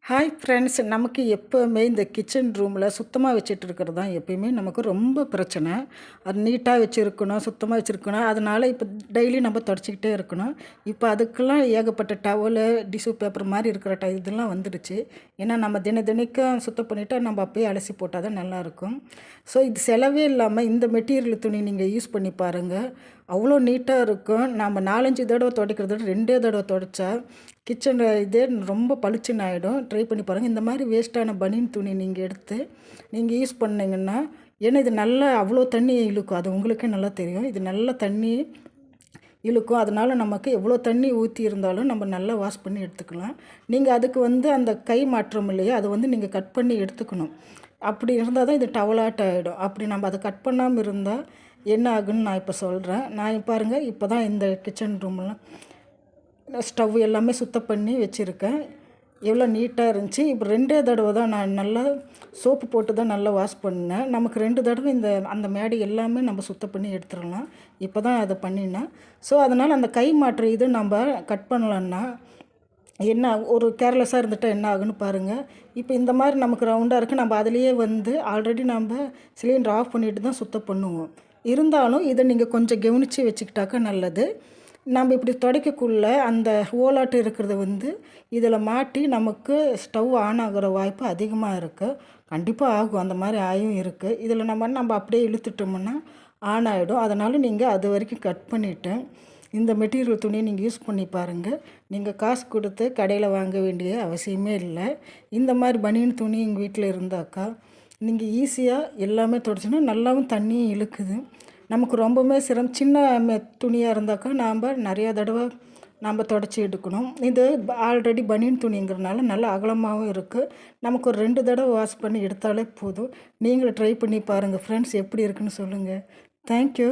Hi friends, நமக்கு எப்போவுமே இந்த கிச்சன் ரூமில் சுத்தமாக வச்சுட்டு இருக்கிறது தான் எப்பயுமே நமக்கு ரொம்ப பிரச்சனை. அது நீட்டாக வச்சுருக்கணும், சுத்தமாக வச்சுருக்கணும். அதனால் இப்போ டெய்லி நம்ம தொடச்சிக்கிட்டே இருக்கணும். இப்போ அதுக்கெல்லாம் ஏகப்பட்ட டவலு, டிஷ்யூ பேப்பர் மாதிரி இருக்கிற இதெல்லாம் வந்துடுச்சு. ஏன்னா நம்ம தினைக்கும் சுத்தம் பண்ணிவிட்டு நம்ம அப்போயே அலசி போட்டால் தான் நல்லாயிருக்கும். ஸோ இது செலவே இல்லாமல் இந்த மெட்டீரியல் துணி நீங்கள் யூஸ் பண்ணி பாருங்கள். அவ்வளோ நீட்டாக இருக்கும். நம்ம 4-5 தடவை துடைக்கிறத விட 2 தடவை துடைச்சா கிச்சனில் இதே ரொம்ப பளிச்சுன்னு ஆகிடும். ட்ரை பண்ணி பாருங்கள். இந்த மாதிரி வேஸ்ட்டான பனியன் துணி நீங்கள் எடுத்து நீங்கள் யூஸ் பண்ணிங்கன்னா, ஏன்னா இது நல்லா அவ்வளோ தண்ணி இழுக்கும். அது உங்களுக்கே நல்லா தெரியும். இது நல்லா தண்ணி இழுக்கும். அதனால் நமக்கு எவ்வளோ தண்ணி ஊற்றி இருந்தாலும் நம்ம நல்லா வாஷ் பண்ணி எடுத்துக்கலாம். நீங்கள் அதுக்கு அந்த கை மாற்றம் இல்லையா, அதை நீங்கள் கட் பண்ணி எடுத்துக்கணும். அப்படி இருந்தால் தான் இது டவலாட்ட ஆகிடும். அப்படி நம்ம அதை கட் பண்ணாமல் இருந்தால் என்ன ஆகுன்னு நான் இப்போ சொல்கிறேன். நான் பாருங்கள், இப்போ தான் இந்த கிச்சன் ரூம்லாம் ஸ்டவ் எல்லாமே சுத்தம் பண்ணி வச்சுருக்கேன். எவ்வளோ நீட்டாக இருந்துச்சு. இப்போ 2 தடவை தான் நான் நல்லா சோப்பு போட்டு தான் நல்லா வாஷ் பண்ணேன். நமக்கு 2 தடவை அந்த மேடை எல்லாமே நம்ம சுத்தம் பண்ணி எடுத்துடலாம். இப்போ தான் அதை பண்ணினேன். ஸோ அதனால் அந்த கை மாற்று இது நம்ம கட் பண்ணலன்னா என்ன ஒரு கேர்லெஸ்ஸாக இருந்துட்டால் என்ன ஆகுன்னு பாருங்கள். இப்போ இந்த மாதிரி நமக்கு ரவுண்டாக இருக்குது. நம்ம அதிலேயே ஆல்ரெடி நம்ம சிலிண்டர் ஆஃப் பண்ணிட்டு தான் சுத்தம் பண்ணுவோம். இருந்தாலும் இதை நீங்கள் கொஞ்சம் கவனித்து வச்சுக்கிட்டாக்கா நல்லது. நம்ம இப்படி துடைக்கக்குள்ள அந்த ஓலாட்டு இருக்கிறத இதில் மாட்டி நமக்கு ஸ்டவ் ஆன் ஆகிற வாய்ப்பு அதிகமாக இருக்குது. கண்டிப்பாக ஆகும், அந்த மாதிரி ஆயும் இருக்குது. இதில் நம்ம அப்படியே இழுத்துட்டோம்னா ஆன் ஆகிடும். அதனால் நீங்கள் அது வரைக்கும் கட் பண்ணிவிட்டு இந்த மெட்டீரியல் துணியை நீங்கள் யூஸ் பண்ணி பாருங்கள். நீங்கள் காசு கொடுத்து கடையில் வாங்க வேண்டிய அவசியமே இல்லை. இந்த மாதிரி பனியன் துணி எங்கள் வீட்டில் இருந்தாக்கா நீங்கள் ஈஸியாக எல்லாமே துடைச்சினா நல்லாவும் தண்ணியும் இழுக்குது. நமக்கு ரொம்பவுமே சின்ன துணியாக இருந்தாக்கா நாம் நிறையா தடவை நாம் துடைச்சி எடுக்கணும். இது ஆல்ரெடி பனியன் துணிங்கிறதுனால நல்லா அகலமாகவும் இருக்குது. நமக்கு ஒரு 2 தடவை வாஷ் பண்ணி எடுத்தாலே போதும். நீங்களும் ட்ரை பண்ணி பாருங்கள் ஃப்ரெண்ட்ஸ், எப்படி இருக்குன்னு சொல்லுங்கள். தேங்க்யூ.